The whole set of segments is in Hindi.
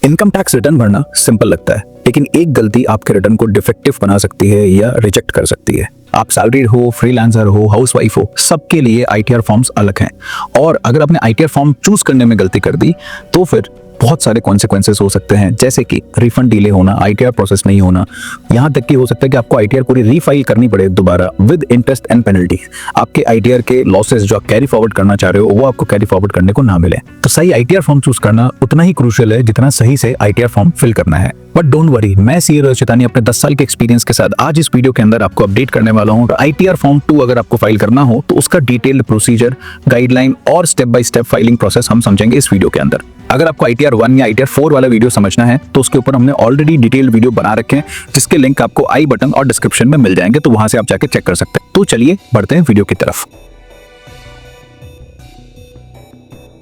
इनकम टैक्स रिटर्न भरना सिंपल लगता है, लेकिन एक गलती आपके रिटर्न को डिफेक्टिव बना सकती है या रिजेक्ट कर सकती है। आप सैलरीड हो, फ्रीलांसर हो, हाउसवाइफ हो, सबके लिए आईटीआर फॉर्म्स अलग हैं। और अगर आपने आईटीआर फॉर्म चूज करने में गलती कर दी तो फिर बहुत सारे कॉन्सिक्वेंसेस हो सकते हैं, जैसे कि रिफंड डिले होना, आईटीआर प्रोसेस नहीं होना, यहाँ तक कि हो सकता है कि आपको आईटीआर पूरी रीफाइल करनी पड़े दोबारा विद इंटरेस्ट एंड पेनल्टी। आपके आईटीआर के लॉसेस जो आप कैरी फॉरवर्ड करना चाह रहे हो वो आपको कैरी फॉरवर्ड करने को ना मिले। तो सही आईटीआर फॉर्म चूज करना उतना ही क्रूशियल है जितना सही से आईटीआर फॉर्म फिल करना है। बट डोंट वरी, मैं सीए रोहित चैतानी अपने 10 साल के एक्सपीरियंस के साथ आज इस वीडियो के अंदर आपको अपडेट करने वाला हूँ। आईटीआर फॉर्म 2 अगर आपको फाइल करना हो तो उसका डिटेल्ड प्रोसीजर, गाइडलाइन और step by step filing process हम समझेंगे इस वीडियो के अंदर। अगर आपको आईटीआर 1 या आईटीआर 4 वाला वीडियो समझना है तो उसके ऊपर हमने ऑलरेडी डिटेल्ड वीडियो बना रखे हैं, जिसके लिंक आपको आई बटन और डिस्क्रिप्शन में मिल जाएंगे, तो वहां से आप जाके चेक कर सकते हैं। तो चलिए बढ़ते हैं वीडियो की तरफ।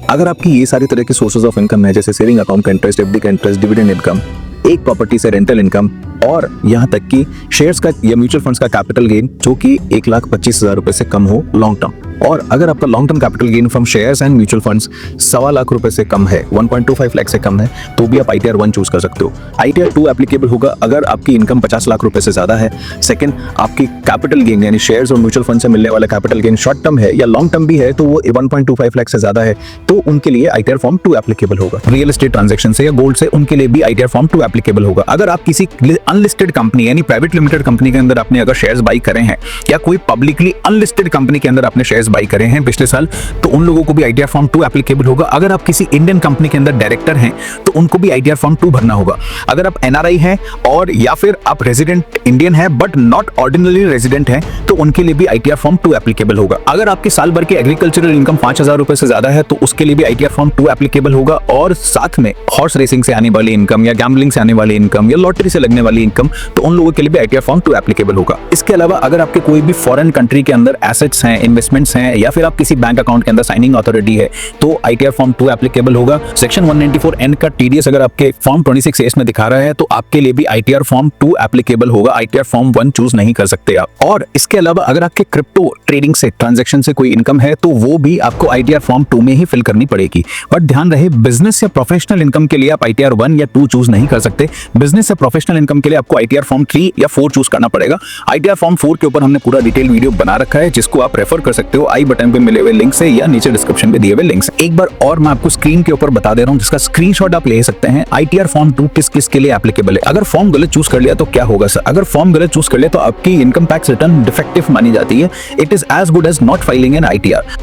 अगर आपकी ये सारी तरह के सोर्सेज ऑफ इनकम है, जैसे सेविंग अकाउंट का इंटरेस्ट, एफडी का इंटरेस्ट, डिविडेंड इनकम, एक प्रॉपर्टी से रेंटल इनकम और यहाँ तक कि शेयर्स का या म्यूचुअल फंड्स का कैपिटल गेन जो कि 1,25,000 रुपए से कम हो लॉन्ग टर्म, और अगर आपका long term capital gain from shares and mutual funds 1.25 lakh रुपए से कम है, 1.25 लाख से कम है, तो भी आप आईटीआर 1 चूज कर सकते हो। आईटीआर 2 एप्लीकेबल होगा अगर आपकी इनकम 50 लाख रुपए से ज्यादा है। सेकंड, आपकी कैपिटल गेन यानी शेयर्स और म्यूचुअल फंड से मिलने वाला कैपिटल गेन शॉर्ट टर्म है या लॉन्ग टर्म भी है तो वो 1.25 लाख से ज्यादा है, तो उनके लिए आईटीआर फॉर्म 2 एप्लीकेबल होगा। रियल एस्टेट ट्रांजेक्शन से या गोल्ड से, उनके लिए भी आईटीआर फॉर्म 2 एप्लीकेबल होगा। अगर आप किसी अनलिस्टेड कंपनी यानी प्राइवेट लिमिटेड कंपनी के अंदर आपने अगर शेयर्स बाई करे हैं या कोई पब्लिकली अनलिस्टेड कंपनी के अंदर आपने शेयर्स बाई करे हैं पिछले साल, तो उन लोगों को भी आईटीआर फॉर्म 2 एप्लीकेबल होगा। अगर आप किसी इंडियन कंपनी के अंदर डायरेक्टर हैं तो उनको भी आईटीआर फॉर्म 2 भरना होगा। अगर आप एनआरआई हैं और या फिर आप रेजिडेंट इंडियन हैं बट नॉट ऑर्डिनरी रेजिडेंट हैं तो उनके लिए भी आईटीआर फॉर्म 2 एप्लीकेबल होगा। अगर आपकी साल भर की एग्रीकल्चरल इनकम 5,000 रुपए से ज्यादा है तो उसके लिए भी आईटीआर फॉर्म 2 एप्लीकेबल होगा। और साथ में हॉर्स रेसिंग से आने वाली इनकम या गैम्बलिंग से आने वाली इनकम या लॉटरी से लगने वाली इनकम, तो उन लोगों के लिए भी आईटीआर फॉर्म 2 एप्लीकेबल होगा। इसके अलावा अगर आपके कोई भी फॉरेन कंट्री के अंदर एसेट्स हैं, इन्वेस्टमेंट्स हैं या फिर आप किसी बैंक अकाउंट के अंदर साइनिंग अथॉरिटी है तो आईटीआर फॉर्म 2 एप्लीकेबल होगा। सेक्शन 194N का टीडीएस अगर आपके फॉर्म 26A में दिखा रहा है तो आपके लिए भी आईटीआर फॉर्म 2 एप्लीकेबल होगा। आईटीआर फॉर्म 1 चूज नहीं कर सकते आप। और इसके अलावा अगर आपके क्रिप्टो ट्रेडिंग से, ट्रांजैक्शन से कोई इनकम है तो वो भी आपको आईटीआर फॉर्म 2 में ही फिल करनी पड़ेगी। बट ध्यान रहे, बिजनेस या प्रोफेशनल इनकम के लिए आप आईटीआर 1 या 2 चूज नहीं कर सकते। बिजनेस या प्रोफेशनल इनकम के लिए आपको आईटीआर फॉर्म 3 या 4 चूज करना पड़ेगा। आईटीआर फॉर्म 4 के ऊपर हमने पूरा डिटेल वीडियो बना रखा है जिसको आप रेफर कर सकते हो आई बटन पे मिले हुए लिंक से या नीचे डिस्क्रिप्शन में दिए हुए लिंक से। एक बार और मैं आपको स्क्रीन के ऊपर बता दे रहा हूं जिसका स्क्रीनशॉट आप ले सकते हैं। आईटीआर फॉर्म 2 किस किस के लिए एप्लीकेबल है। अगर फॉर्म गलत चूज कर लिया तो क्या होगा सर? अगर फॉर्म गलत चूज कर लिया तो आपकी इनकम टैक्स रिटर्न डिफेक्टिव मानी जाती है। It is as good as not filing an ITR.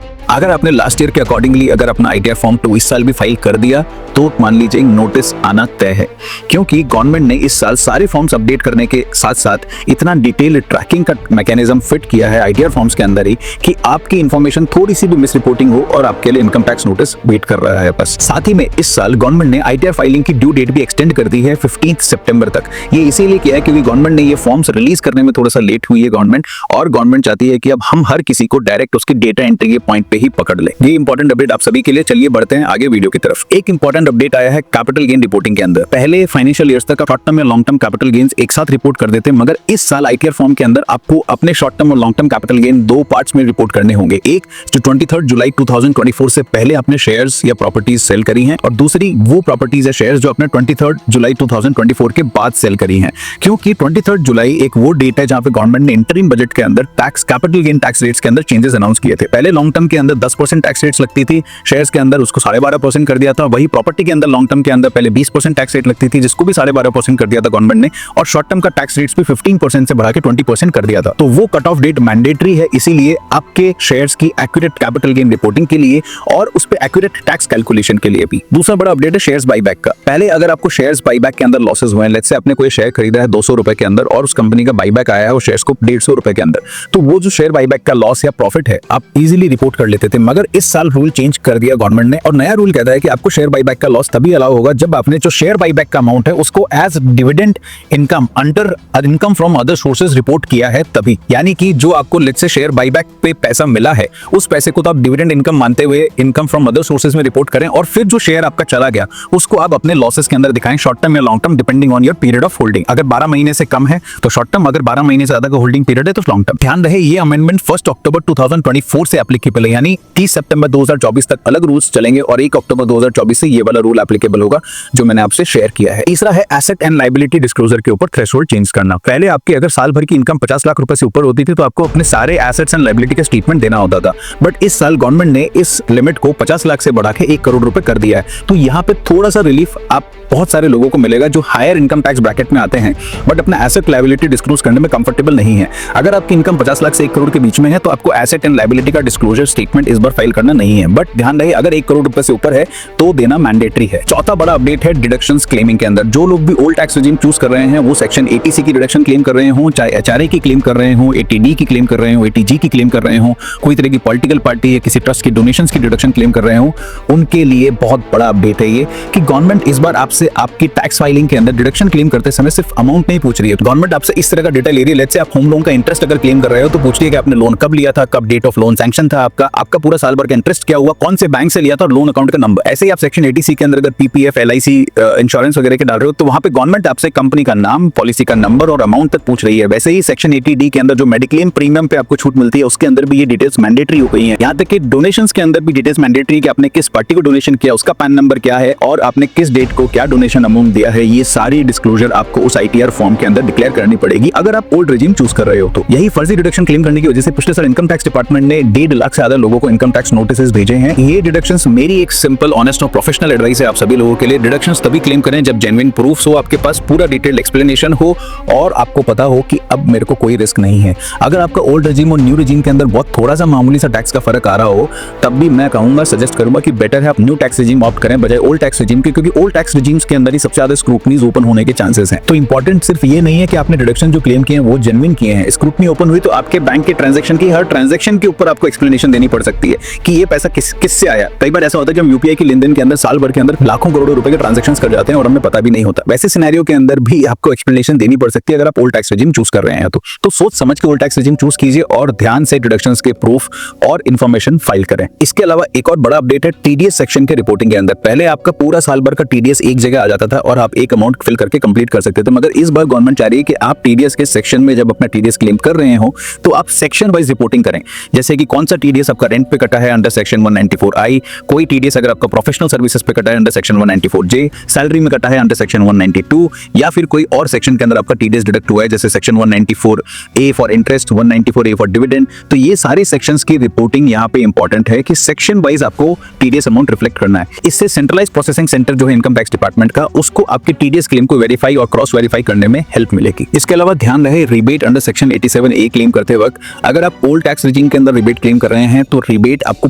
अगर आपने लास्ट ईयर के अकॉर्डिंगली अगर अपना आईटीआर फॉर्म 2 इस साल भी फाइल कर दिया तो मान लीजिए नोटिस आना तय है, क्योंकि गवर्नमेंट ने इस साल सारे फॉर्म्स अपडेट करने के साथ साथ इतना डिटेल ट्रैकिंग का मैकेनिज्म फिट किया है आईटीआर फॉर्म्स के अंदर ही कि आपकी इंफॉर्मेशन थोड़ी सी भी मिस रिपोर्टिंग हो और आपके लिए इनकम टैक्स नोटिस वेट कर रहा है बस। साथ ही में इस साल गवर्नमेंट ने आईटीआर फाइलिंग की ड्यू डेट भी एक्सटेंड कर दी है 15 सितंबर तक। ये इसीलिए किया है क्योंकि गवर्नमेंट ने ये फॉर्म्स रिलीज करने में थोड़ा सा लेट हुई है गवर्नमेंट, और गवर्नमेंट चाहती है कि अब हम हर किसी को डायरेक्ट उसकी डेटा एंट्री के पॉइंट पे ही पकड़ ले। ये इंपॉर्टेंट अपडेट आप सभी के लिए। चलिए बढ़ते हैं आगे वीडियो की तरफ। एक इंपॉर्टेंट अपडेट आया है कैपिटल गेन रिपोर्टिंग के अंदर। पहले फाइनेंशियल ईयर्स तक शॉर्ट टर्म या लॉन्ग टर्म कैपिटल गेन्स एक साथ रिपोर्ट कर देते, मगर इस साल आईटीआर फॉर्म के अंदर आपको अपने शॉर्ट टर्म और long term capital gain 2 parts में रिपोर्ट करने होंगे। एक जो 23 जुलाई 2024 से पहले आपने शेयर्स या प्रॉपर्टीज सेल करी हैं, और दूसरी वो प्रॉपर्टीज या शेयर्स जो आपने 23 जुलाई 2024 के बाद सेल करी हैं। क्योंकि 23 जुलाई एक वो डेट है जहां पे गवर्नमेंट ने इंटरिम बजट के अंदर tax, capital gain tax rates के अंदर चेंजेस अनाउंस किए थे। पहले लॉन्ग टर्म के अंदर 10% टैक्स रेट्स लगती थी, शेयर्स के अंदर उसको 12.5% कर दिया था। वही प्रॉपर्टी के अंदर लॉन्ग टर्म के अंदर पहले 20% टैक्स रेट लगती थी जिसको भी 12.5% कर दिया था गवर्नमेंट ने, और शॉर्ट टर्म का टैक्स रेट्स भी 15% से बढ़ा के 20% कर दिया था। तो वो कट ऑफ डेट मैंडेटरी है, इसीलिए आपके शेयर्स की एक्यूरेट कैपिटल गेन रिपोर्टिंग के लिए और उस पे एक्यूरेट टैक्स कैलकुलेशन के लिए भी। दूसरा बड़ा अपडेट है शेयर्स बाईबैक का। पहले अगर आपको शेयर्स बाईबैक के अंदर लॉसेस हुए हैं, लेट्स से आपने कोई शेयर खरीदा है 200 रुपए के अंदर और उस कंपनी का बाईबैक आया है वो शेयर्स को 150 रुपए के अंदर, तो वो जो शेयर बाईबैक का लॉस या प्रॉफिट है आप इजीली रिपोर्ट कर लेते थे। मगर इस साल रूल चेंज कर दिया गवर्नमेंट ने, और नया रूल कहता है कि आपको शेयर बाईबैक का लॉस तभी अलाउ होगा जब आपने जो शेयर बाईबैक का अमाउंट है उसको as dividend income under income from other sources report किया है तभी। यानी कि जो आपको लेट्स से शेयर बाईबैक पे पैसा मिला है उस पैसे को तो आप डिविडेंड इनकम मानते हुए इनकम फ्रॉम अदर सोर्सेज में रिपोर्ट करें, और फिर जो शेयर आपका चला गया उसको आप अपने लॉसेस के अंदर दिखाएं, शॉर्ट टर्म या long term depending on your period of holding. अगर 12 महीने से कम है तो शॉर्ट टर्म, अगर 12 महीने से ज्यादा का होल्डिंग पीरियड है तो लॉन्ग टर्म। ध्यान रहे ये अमेंडमेंट 1 अक्टूबर 2024 से एप्लीकेबल है, यानी यानी 30 सितंबर 2024 तक अलग रूल्स चलेंगे और 1 अक्टूबर 2024 से ये वाला रूल एप्लीकेबल होगा जो मैंने आपसे शेयर किया है। तीसरा है एसेट एंड लायबिलिटी डिस्क्लोजर के ऊपर थ्रेशोल्ड चेंज करना। पहले आपकी अगर साल भर की इनकम 50 लाख रुपए से ऊपर होती थी तो आपको अपने सारे एसेट्स एंड लायबिलिटी का स्टेटमेंट देना होता था, बट इस साल गवर्नमेंट ने इस लिमिट को 50 लाख से बढ़ा के 1 करोड़ रुपए कर दिया है। तो यहाँ पे थोड़ा सा रिलीफ आप बहुत सारे लोगों को मिलेगा जो हायर इनकम टैक्स ब्रैकेट में आते हैं बट अपना एसेट लायबिलिटी डिस्क्लोज करने में कंफर्टेबल नहीं है। अगर आपकी इनकम 50 लाख से 1 करोड़ के बीच में है तो आपको एसेट एंड लायबिलिटी का डिस्क्लोजर स्टेटमेंट इस बार फाइल करना नहीं है, बट ध्यान रहे अगर 1 करोड़ रुपए से ऊपर है तो देना मैंडेटरी है। चौथा बड़ा अपडेट है डिडक्शंस क्लेमिंग के अंदर। जो लोग भी ओल्ड टैक्स रेजिम चूज कर रहे हैं वो सेक्शन 80C की डिडक्शन क्लेम कर रहे हो, चाहे एचआरए की क्लेम कर रहे हो, 80D की क्लेम कर रहे हो, 80G की क्लेम कर रहे हो, कोई तरह की पॉलिटिकल पार्टी या किसी ट्रस्ट की डोनेशंस की डिडक्शन क्लेम कर रहे हो, उनके लिए बहुत बड़ा अपडेट है ये कि गवर्नमेंट इस बार आपसे आपकी टैक्स फाइलिंग के अंदर डिडक्शन क्लेम करते समय सिर्फ अमाउंट नहीं पूछ रही है। गवर्नमेंट आपसे इस तरह का डेटा ले रही है। लेट्स से आप होम लोन का इंटरेस्ट अगर क्लेम कर रहे हो तो पूछ रही है कि आपने लोन कब लिया था, कब डेट ऑफ लोन सैंक्शन था आपका पूरा साल भर का इंटरेस्ट क्या हुआ, कौन से बैंक से लिया था और लोन अकाउंट का नंबर। ऐसे ही आप सेक्शन 80C के अंदर अगर पीपीएफ, एलआईसी, इंश्योरेंस वगैरह के डाल रहे हो तो वहां पे गवर्नमेंट आपसे कंपनी का नाम, पॉलिसी का नंबर और अमाउंट तक पूछ रही है। वैसे ही सेक्शन 80D के अंदर जो मेडिक्लेम प्रीमियम पे आपको छूट मिलती है उसके अंदर भी ये डिटेल्स मैंडेटरी हो गई है। यहाँ तक कि डोनेशंस के अंदर भी डिटेल्स मैंडेटरी कि आपने किस पार्टी को डोनेशन किया, उसका पैन नंबर क्या है और आपने किस डेट को क्या डोनेशन अमाउंट दिया है, ये सारी डिस्क्लोजर आपको उस आईटीआर फॉर्म के अंदर डिक्लेयर करनी पड़ेगी अगर आप ओल्ड रेजिम चूज कर रहे हो तो। यही फर्जी डिडक्शन क्लेम करने की वजह से पिछले साल इनकम टैक्स डिपार्टमेंट ने 1.5 लाख से ज्यादा लोगों को इनकम टैक्स नोटिस भेजे हैं। ये डिडक्शंस मेरी एक सिंपल, ऑनेस्ट और प्रोफेशनल एडवाइस है आप सभी लोगों के लिए। डिडक्शंस तभी क्लेम करें जब जेन्युइन प्रूफ्स हो, आपके पास पूरा डिटेल्ड एक्सप्लेनेशन हो और आपको पता हो कि अब मेरे को कोई रिस्क नहीं है। अगर आपका ओल्ड रेजिम और न्यू रेजिम के अंदर बहुत थोड़ा सा मामूली सा टैक्स का फर्क आ रहा हो तब भी मैं कहूंगा, सजेस्ट करूंगा कि बेटर है आप न्यू टैक्स रेजिम ऑप्ट करें बजाय ओल्ड टैक्स रेजिम के, क्योंकि ओल्ड टैक्स रेजिम्स के अंदर ही सबसे ज्यादा स्क्रूटनीज ओपन होने के चांसेस हैं। तो इंपॉर्टेंट सिर्फ ये नहीं है कि आपने डिडक्शन जो क्लेम किए हैं वो जेन्युइन किए हैं। स्क्रूटनी ओपन हुई तो आपके बैंक के ट्रांजैक्शन की हर ट्रांजैक्शन के ऊपर आपको एक्सप्लेनेशन देनी पड़ सकती है कि ये पैसा किससे आया। कई बार ऐसा होता है कि हम यूपीआई की लेनदेन के अंदर साल भर के अंदर लाखों करोड़ों रुपए के ट्रांजैक्शंस कर जाते हैं और हमें पता भी नहीं होता। वैसे सिनेरियो के अंदर भी आपको एक्सप्लेनेशन देनी पड़ सकती है अगर आप ओल्ड टैक्स रेजिम चूज कर रहे हैं तो सोच समझ के ओल्ड टैक्स रेजिम चूज कीजिए और ध्यान से डिडक्शंस के प्रूफ और इन्फॉर्मेशन फाइल करें। इसके अलावा एक और बड़ा अपडेट है टीडीएस सेक्शन के रिपोर्टिंग के अंदर। पहले आपका पूरा साल भर का टीडीएस एक जगह आ जाता था और आप एक अमाउंट फिल करके कंप्लीट कर सकते थे, मगर इस बार गवर्नमेंट चाह रही है कि आप टीडीएस के सेक्शन में जब अपना टीडीएस क्लेम कर रहे हो तो आप सेक्शन वाइज रिपोर्टिंग करें। जैसे कि कौन सा टीडीएस आपका रेंट पे कटा है अंडर सेक्शन 194I, कोई टीडीएस अगर आपका प्रोफेशनल सर्विसेज पे कटा है अंडर सेक्शन 194J, सैलरी में कटा है अंडर सेक्शन 192, या फिर कोई और सेक्शन के अंदर आपका टीडीएस डिडक्ट हुआ है जैसे section 194A for interest, 194A for dividend. तो ये सारे सेक्शंस की रिपोर्टिंग यहाँ पे इंपॉर्टेंट है कि सेक्शन वाइज आपको टीडीएस अमाउंट रिफ्लेक्ट करना है। इससे सेंट्रलाइज प्रोसेसिंग सेंटर जो है इनकम टैक्स डिपार्टमेंट का, उसको आपके टीडीएस क्लेम को वेरीफाई और क्रॉस वेरीफाई करने में हेल्प मिलेगी। इसके अलावा ध्यान रहे rebate under section 87A claim करते वक्त अगर आप ओल्ड टैक्स रेजिम के अंदर रिबेट क्लेम कर रहे हैं तो रिबेट आपको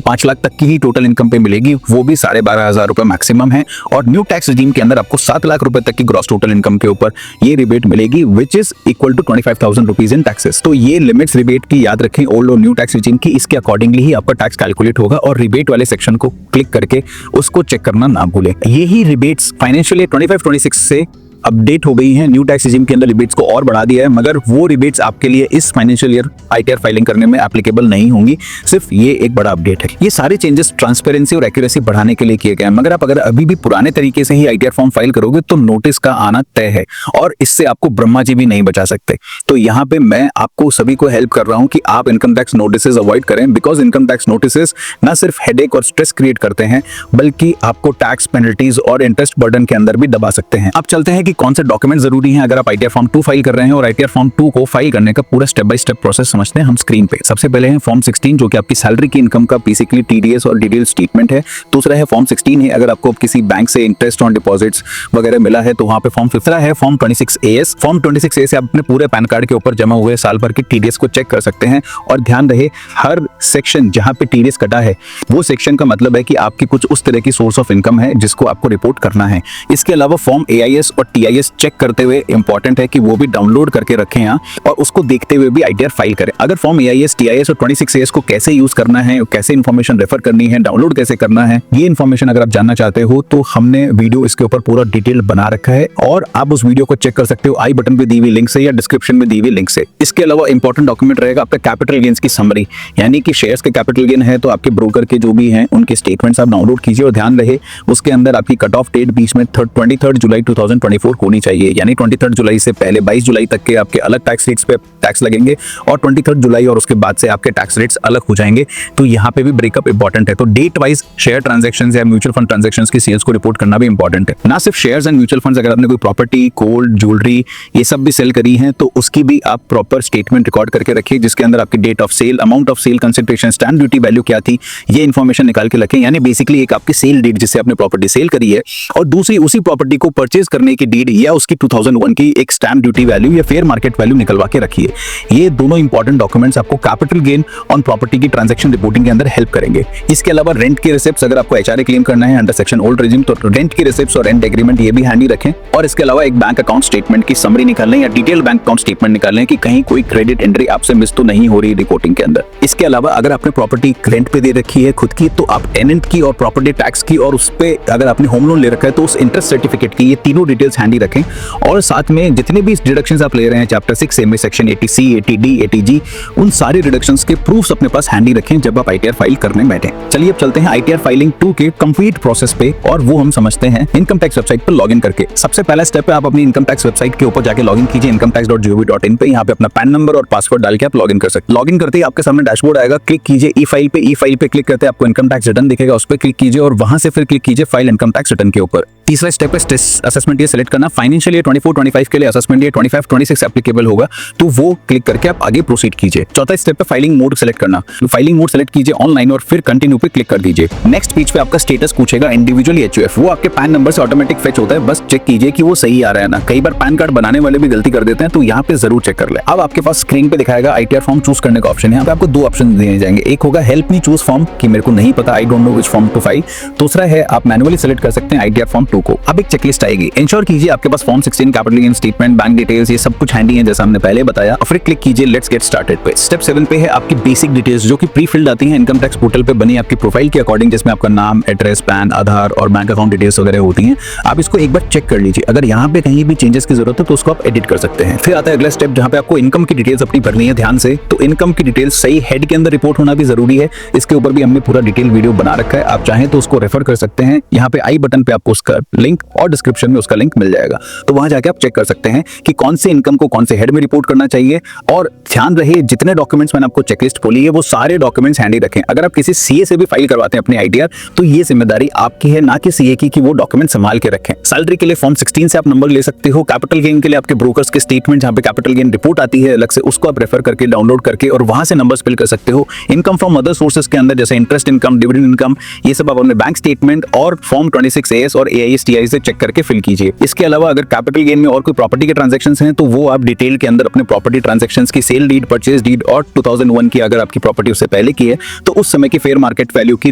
5 लाख तक की ही टोटल इनकम पे मिलेगी, वो भी 12,500 रुपए मैक्सिमम है। और न्यू टैक्स रेजिम के अंदर आपको 7 लाख रुपए तक की ग्रॉस टोटल इनकम के ऊपर ये रिबेट मिलेगी which is equal to 25,000 rupees in taxes. तो ये लिमिट्स रिबेट की याद रखें ओल्ड और न्यू टैक्स रेजिम की, इसके अकॉर्डिंगली ही आपका टैक्स कैलकुलेट होगा और रिबेट वाले सेक्शन को क्लिक करके उसको चेक करना ना भूलें। यही रिबेट्स फाइनेंशियल ईयर 25-26 से अपडेट हो गई हैं। न्यू टैक्स रेजिम के अंदर रिबेट्स को और बढ़ा दिया है, मगर वो रिबेट्स आपके लिए इस फाइनेंशियल ईयर आईटीआर फाइलिंग करने में एप्लीकेबल नहीं होंगी। सिर्फ ये एक बड़ा अपडेट है। ये सारे चेंजेस ट्रांसपेरेंसी और एक्यूरेसी बढ़ाने के लिए किए गए हैं, मगर आप अगर अभी भी पुराने तरीके से ही आईटीआर फॉर्म फाइल करोगे तो नोटिस का आना तय है और इससे आपको ब्रह्मा जी भी नहीं बचा सकते। तो यहाँ पे मैं आपको सभी को हेल्प कर रहा हूँ कि आप इनकम टैक्स नोटिसेस अवॉइड करें, बिकॉज इनकम टैक्स नोटिसेस ना सिर्फ हेडेक और स्ट्रेस क्रिएट करते हैं बल्कि आपको टैक्स पेनल्टीज और इंटरेस्ट बर्डन के अंदर भी दबा सकते हैं। अब चलते हैं कि कौन से डॉक्यूमेंट जरूरी हैं अगर आप आईटीआर फॉर्म 2 फाइल कर रहे हैं, और आईटीआर फॉर्म 2 को फाइल करने का पूरा स्टेप बाय स्टेप प्रोसेस समझते हैं हम स्क्रीन पे। सबसे पहले है फॉर्म 16 जो कि आपकी सैलरी की इनकम का बेसिकली टीडीएस और डिटेल स्टेटमेंट है। दूसरा है फॉर्म 16 है अगर आपको किसी बैंक से इंटरेस्ट ऑन डिपॉजिट्स वगैरह मिला है तो वहां पे फॉर्म। तीसरा है फॉर्म 26AS। फॉर्म 26A से आप अपने पूरे पैन कार्ड के ऊपर जमा हुए साल भर के टीडीएस को चेक कर सकते हैं। और ध्यान रहे हर सेक्शन जहां पे टीडीएस कटा है वो सेक्शन का मतलब है कि आपकी कुछ उस तरह की सोर्स ऑफ इनकम है जिसको आपको रिपोर्ट करना है। इसके अलावा फॉर्म AIS और TIS चेक करते हुए इंपॉर्टेंट है कि वो भी डाउनलोड करके रखें यहाँ और उसको देखते हुए भी आईटीआर फाइल करें। अगर फॉर्म AIS, TIS और 26AS को कैसे यूज करना है, कैसे इन्फॉर्मेशन रेफर करनी है, डाउनलोड कैसे करना है, ये इन्फॉर्मेशन अगर आप जानना चाहते हो तो हमने वीडियो इसके ऊपर पूरा डिटेल बना रखा है और आप उस वीडियो को चेक कर सकते हो आई बटन पे दी हुई लिंक से या डिस्क्रिप्शन में दी हुई लिंक से। इसके अलावा इंपॉर्टेंट डॉक्यूमेंट रहेगा आपका कैपिटल गेन्स की समरी, यानी कि शेयर्स के कैपिटल गेन है तो आपके ब्रोकर के जो भी हैं उनके स्टेटमेंट्स आप डाउनलोड कीजिए। और ध्यान रहे उसके अंदर आपकी कट ऑफ डेट बीच में 23 जुलाई 2024 होनी चाहिए, यानी 23 जुलाई से पहले 22 जुलाई तक के आपके अलग टैक्स रेट्स पे टैक्स लगेंगे और 23 जुलाई और उसके बाद से आपके टैक्स रेट्स अलग हो जाएंगे। तो यहाँ पे भी ब्रेकअप इंपॉर्टेंट है। तो डेट वाइज शेयर ट्रांजैक्शंस या म्यूचुअल फंड ट्रांजैक्शंस की सेल्स को रिपोर्ट करना भी इंपॉर्टेंट है। ना सिर्फ शेयर्स एंड म्यूचुअल फंड्स, अगर आपने कोई प्रॉपर्टी, गोल्ड, ज्वेलरी ये सब भी सेल करी है तो उसकी भी आप प्रॉपर स्टेटमेंट रिकॉर्ड करके रखिए, जिसके अंदर आपकी date of sale, amount of sale, consideration, stamp duty value क्या थी, ये इन्फॉर्मेशन निकाल के रखें। यानी बेसिकली एक आपकी सेल डीड जिससे आपने प्रॉपर्टी सेल करी है, और दूसरी उसी प्रॉपर्टी को परचेज करने की डीड या उसकी 2001 की एक स्टैम्प ड्यूटी वैल्यू या फेयर मार्केट वैल्यू निकलवा के रखिए। ये दोनों इंपॉर्टेंट डॉक्यूमेंट्स आपको कैपिटल गेन ऑन प्रॉपर्टी की ट्रांजैक्शन रिपोर्टिंग के अंदर हेल्प करेंगे। इसके अलावा रेंट की रिसिप्ट्स, अगर आपको एचआरए क्लेम करना है अंडर सेक्शन ओल्ड रेजिम तो रेंट की रिसिप्ट्स और रेंट एग्रीमेंट ये भी हैंडी रखें। और इसके अलावा एक बैंक अकाउंट स्टेटमेंट की समरी निकाल लें या डिटेल बैंक अकाउंट स्टेटमेंट निकाल लें कि कहीं कोई क्रेडिट एंट्री आपसे मिस तो नहीं हो रही रिपोर्टिंग के अंदर। इसके अलावा अगर आपने प्रॉपर्टी रेंट पे दे रखी है खुद की, तो आप टेनेंट की और प्रॉपर्टी टैक्स की, और उस पे अगर आपने होम लोन ले रखा है तो उस इंटरेस्ट सर्टिफिकेट की, ये तीनों डिटेल्स हैंडी रखें। और साथ में जितने भी डिडक्शंस आप ले रहे हैं चैप्टर 6 में सेक्शन 80C, 80D, 80G, उन सारे डिडक्शंस के प्रूफ्स अपने पास हैंडी रखें जब आप आईटीआर फाइल करने बैठे। चलिए अब चलते हैं आईटीआर फाइलिंग 2 के कंप्लीट प्रोसेस पे, और वो हम समझते हैं इनकम टैक्स वेबसाइट पर लॉगिन करके। सबसे पहला स्टेप है आप अपनी इनकम टैक्स वेबसाइट के ऊपर जाके लॉगिन कीजिए incometax.gov.in पे। यहाँ पे अपना पैन नंबर और पासवर्ड डाल के आप लॉगिन कर सकते हैं। लॉगिन करते ही आपके सामने डैशबोर्ड आएगा, क्लिक कीजिए ई फाइल पे। ई फाइल पे क्लिक करते आपको इनकम टैक्स रिटर्न दिखेगा, उस पर क्लिक कीजिए और वहां से फिर क्लिक कीजिए फाइल इनकम टैक्स रिटर्न के ऊपर। तीसरा स्टेप है असेसमेंट ईयर सेलेक्ट करना। फाइनेंशियल ईयर 24-25 के लिए असेसमेंट ईयर 25-26 एप्लीकेबल होगा, तो वो क्लिक करके आप आगे प्रोसीड कीजिए। चौथा स्टेप है फाइलिंग मोड सेलेक्ट करना। तो फाइलिंग मोड सेलेक्ट कीजिए ऑनलाइन और फिर कंटिन्यू पे क्लिक कर दीजिए। नेक्स्ट पेज पे आपका स्टेटस पूछेगा इंडिविजुअल एचयूएफ, वो आपके पैन नंबर से ऑटोमेटिक फेच होता है, बस चेक कीजिए कि वो सही आ रहा है ना। कई बार पैन कार्ड बनाने वाले भी गलती कर देते हैं, तो यहाँ पे जरूर चेक कर ले। अब आपके पास स्क्रीन पे दिखाएगा आईटीआर फॉर्म चूज करने का ऑप्शन है। यहाँ पे आपको 2 ऑप्शन दिए जाएंगे, एक होगा हेल्प मी चूज फॉर्म कि मेरे को नहीं पता, I don't know which form to file. दूसरा है आप मैनुअली सेलेक्ट कर सकते हैं आईटीआर फॉर्म 2 को। अब एक चेकलिस्ट आएगी, इंश्योर कीजिए आपके पास form 16, capital gain statement, bank details ये सब कुछ हैंडी है जैसा हमने पहले बताया, और फिर क्लिक कीजिए लेट्स गेट स्टार्टेड पे। स्टेप 7 पे है आपकी बेसिक डिटेल्स जो कि प्री फिल्ड आती है इनकम टैक्स पोर्टल पे बनी आपकी प्रोफाइल के अकॉर्डिंग, जिसमें आपका नाम, एड्रेस, पैन, आधार और बैंक अकाउंट डिटेल्स वगैरह होती हैं। आप इसको एक बार चेक कर लीजिए, अगर यहाँ पे कहीं भी चेंजेस की जरूरत है तो उसको आप एडिट कर सकते हैं। फिर आता है अगला स्टेप जहाँ पे आपको इनकम की डिटेल्स अपनी भरनी है ध्यान से। तो इनकम की डिटेल्स सही हेड के अंदर रिपोर्ट होना भी जरूरी है, इसके ऊपर भी हमने पूरा डिटेल वीडियो बना रखा है, आप चाहें तो उसको रेफर कर सकते हैं। यहाँ पे आई बटन पे आपको उसका लिंक और डिस्क्रिप्शन में उसका लिंक मिल जाएगा, तो वहां जाके आप चेक कर सकते हैं कि कौन से इनकम को कौन से हेड में रिपोर्ट करना चाहिए। और ध्यान रहे जितने डॉक्यूमेंट्स मैंने आपको चेकलिस्ट बोली है वो सारे डॉक्यूमेंट्स हैंडी रखें। अगर आप किसी सीए से भी फाइल करवाते हैं अपनी आईटीआर तो ये जिम्मेदारी आपकी है, ना कि सीए की, कि वो डॉक्यूमेंट संभाल के रखें। सैलरी के लिए फॉर्म 16 से आप नंबर ले सकते हो। कैपिटल गेन के लिए आपके ब्रोकर्स के स्टेटमेंट जहां पे कैपिटल गेन रिपोर्ट आती है अलग से, उसको आप रेफर करके डाउनलोड करके और वहां से नंबर्स फिल कर सकते हो। इनकम फ्रॉम अदर सोर्सेज के अंदर जैसे इंटरेस्ट इनकम, डिविडेंड इनकम, ये सब आप अपने बैंक स्टेटमेंट और फॉर्म 26AS और AIS-TI से चेक करके फिल कीजिए। इसके अलावा अगर कैपिटल गेन में और कोई प्रॉपर्टी के ट्रांजैक्शंस हैं तो वो आप डिटेल के अंदर अपने प्रॉपर्टी ट्रांजैक्शंस की सेल डीड, परचेज डीड और 2001 की अगर आपकी प्रॉपर्टी उससे पहले की है तो उस समय की फेयर मार्केट वैल्यू की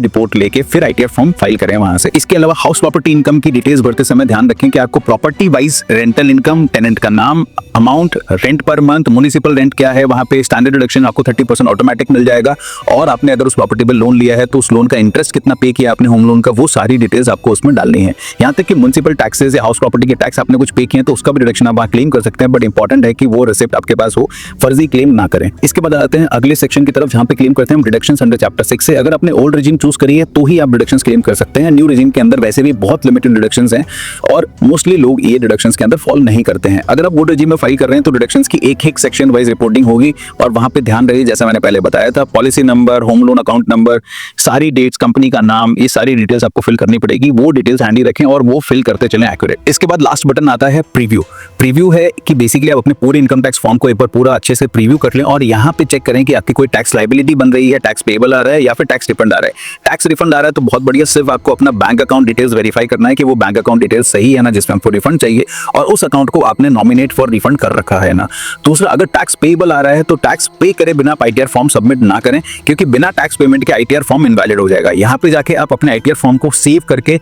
रिपोर्ट लेके फिर आईटीआर फॉर्म फाइल करें वहां से। इसके अलावा हाउस प्रॉपर्टी इनकम की डिटेल्स भरते समय ध्यान रखें कि आपको property wise rental income, tenant का नाम, amount, rent per month, municipal rent क्या है, वहां पे स्टैंडर्ड डिडक्शन आपको 30% ऑटोमेटिक मिल जाएगा। और आपने अगर उस प्रॉपर्टी पर लोन लिया है तो उस लोन का इंटरेस्ट कितना पे किया आपने होम लोन का, वो सारी डिटेल्स आपको उसमें डालनी है। यहाँ तक कि म्युनिसिपल टैक्सेस या हाउस प्रॉपर्टी के टैक्स आपने कुछ पे किए हैं तो उसका भी डिडक्शन आप क्लेम कर सकते हैं, बट इंपॉर्टेंट है कि वो रिसिप्ट आपके पास हो, फर्जी क्लेम ना करें। इसके बाद आते हैं अगले सेक्शन की तरफ जहां पे क्लेम करते हैं हम डिडक्शंस अंडर चैप्टर 6 से। अगर आपने ओल्ड रेजिम चूज करी है तो ही आप डिडक्शंस क्लेम कर सकते हैं। न्यू रेजिम के अंदर वैसे भी बहुत लिमिटेड डिडक्शंस हैं और मोस्टली लोग ये डिडक्शंस के अंदर फॉल नहीं करते हैं। अगर आप ओल्ड रेजिम में फाइल कर रहे हैं तो डिडक्शंस की एक सेक्शन वाइज रिपोर्टिंग होगी और वहां पे ध्यान रहे जैसा मैंने पहले बताया था, policy number, home loan account number, सारी डेट्स, कंपनी का नाम, ये सारी डिटेल्स आपको फिल करनी पड़ेगी। वो डिटेल्स हैंडी रखें और वो फिल करते चलें एक्यूरेट। इसके बाद लास्ट बटन आता है प्रीव्यू। प्रीव्यू है कि बेसिकली आप अपने पूरे इनकम टैक्स फॉर्म को एक बार पूरा अच्छे से प्रीव्यू कर लें और यहाँ पे चेक करें कि आपकी कोई टैक्स लायबिलिटी बन रही है, टैक्स पेबल आ रहा है या फिर टैक्स रिफंड आ रहा है। टैक्स रिफंड आ रहा है तो बहुत बढ़िया, सिर्फ आपको अपना बैंक अकाउंट डिटेल्स वेरीफाई करना है कि वो बैंक अकाउंट डिटेल्स सही है ना जिसमें आपको रिफंड चाहिए और उस अकाउंट को आपने नॉमिनेट फॉर रिफंड कर रखा है ना। दूसरा, अगर टैक्स पेबल आ रहा है तो टैक्स पे करे बिना आईटीआर फॉर्म सबमिट ना करें, क्योंकि बिना टैक्स पेमेंट के आईटीआर फॉर्म इनवैलिड हो जाएगा। यहाँ पे जाके आप अपने आईटीआर फॉर्म को सेव करके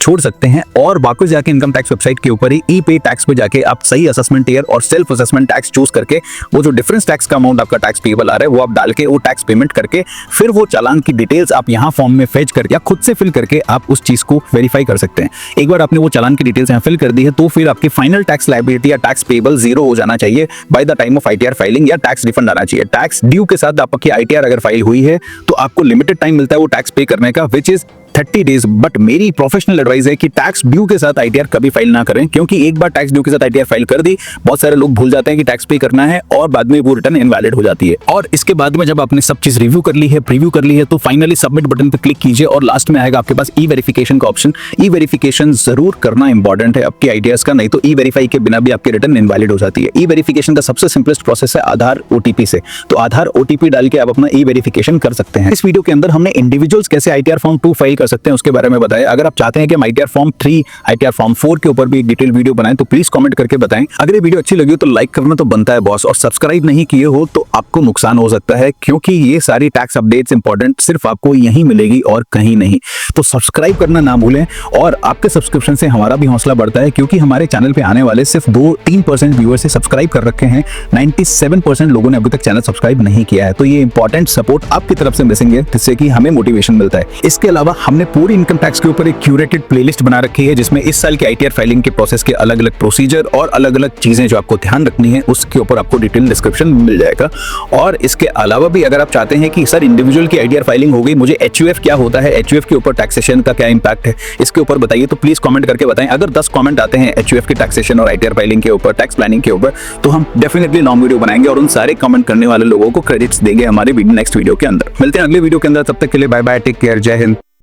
छोड़ सकते हैं और वापस जाके इनकम टैक्स वेबसाइट के ऊपर ही ई पे टैक्स पे जाके आप सही असेसमेंट ईयर और सेल्फ असेसमेंट टैक्स चूज करके वो जो डिफरेंस टैक्स का अमाउंट आपका टैक्स पेबल आ रहा है वो आप डाल के वो टैक्स पेमेंट करके फिर वो चालान की डिटेल्स आप यहाँ फॉर्म में फेच करके या खुद से फिल करके आप उस चीज को वेरीफाई कर सकते हैं। एक बार आपने वो चालान की डिटेल्स यहाँ फिल कर दी है तो फिर आपकी फाइनल टैक्स लायबिलिटी या टैक्स पेबल 0 हो जाना चाहिए by the time of ITR filing या टैक्स रिफंड आना चाहिए। टैक्स ड्यू के साथ आपकी आईटीआर अगर फाइल हुई है तो आपको लिमिटेड टाइम मिलता है वो टैक्स पे करने का, विच इज 30 डेज। बट मेरी प्रोफेशनल एडवाइस है कि टैक्स ड्यू के साथ आईटीआर कभी फाइल ना करें, क्योंकि एक बार टैक्स ड्यू के साथ आईटीआर फाइल कर दी, बहुत सारे लोग भूल जाते हैं कि टैक्स पे करना है और बाद में वो रिटर्न इनवैलिड हो जाती है। और इसके बाद में जब आपने सब चीज रिव्यू कर ली है, प्रीव्यू कर ली है, तो फाइनली सबमिट बटन पर क्लिक कीजिए और लास्ट में आएगा आपके पास ई वेरिफिकेशन का ऑप्शन। ई वेरिफिकेशन जरूर करना इंपॉर्टेंट है आपके आईटीआर का, नहीं तो ई वेरीफाई के बिना भी आपकी रिटर्न इनवैलिड हो जाती है। ई वेरिफिकेशन का सबसे सिंपलेस्ट प्रोसेस है आधार ओटीपी से, तो आधार ओटीपी डाल के आप अपना ई वेरिफिकेशन कर सकते हैं। इस वीडियो के अंदर हमने इंडिविजुअल्स कैसे आईटीआर फॉर्म 2 फाइल कर सकते हैं उसके बारे में बताया। अगर आप चाहते हैं कि हम आईटीआर फॉर्म 3, आईटीआर फॉर्म 4 के ऊपर भी एक डिटेल वीडियो बनाएं तो प्लीज कमेंट करके बताएं। अगर ये वीडियो अच्छी लगी हो तो लाइक करना तो बनता है बॉस, और सब्सक्राइब नहीं किए हो तो आपको नुकसान हो सकता है, क्योंकि ये सारी टैक्स अपडेट्स इंपॉर्टेंट सिर्फ आपको यहीं मिलेगी और कहीं नहीं। तो सब्सक्राइब करना ना भूलें, और आपके सब्सक्रिप्शन से हमारा भी हौसला बढ़ता है, क्योंकि हमारे चैनल पे आने वाले सिर्फ 2-3% व्यूअर्स से सब्सक्राइब कर रखे हैं। 97% लोगों ने अभी तक चैनल सब्सक्राइब नहीं किया है। तो ये इंपॉर्टेंट सपोर्ट आपकी तरफ से मिसिंग है, जिससे कि हमें मोटिवेशन मिलता है। इसके अलावा हमने पूरी इनकम टैक्स के ऊपर एक क्यूरेटेड प्लेलिस्ट बना रखी है, जिसमें इस साल के आईटीआर फाइलिंग के प्रोसेस के अलग अलग प्रोसीजर और अलग अलग चीजें जो आपको ध्यान रखनी है, उसके ऊपर आपको डिटेल डिस्क्रिप्शन मिल जाएगा। और इसके अलावा भी अगर आप चाहते हैं कि सर इंडिविजुअल की आईटीआर फाइलिंग हो गई, मुझे एचयूएफ क्या होता है, एचयूएफ के ऊपर टैक्सेशन का क्या इंपैक्ट है, इसके ऊपर बताइए, तो प्लीज कमेंट करके बताएं। अगर 10 कमेंट आते हैं एचयूएफ के टैक्सेशन और आईटीआर फाइलिंग के ऊपर, टैक्स प्लानिंग के ऊपर, तो हम डेफिनेटली लॉन्ग वीडियो बनाएंगे और उन सारे कमेंट करने वाले लोगों को क्रेडिट्स देंगे हमारे नेक्स्ट वीडियो के अंदर। मिलते हैं अगले वीडियो के अंदर, तब तक के लिए बाय बाय, टेक केयर, जय हिंद।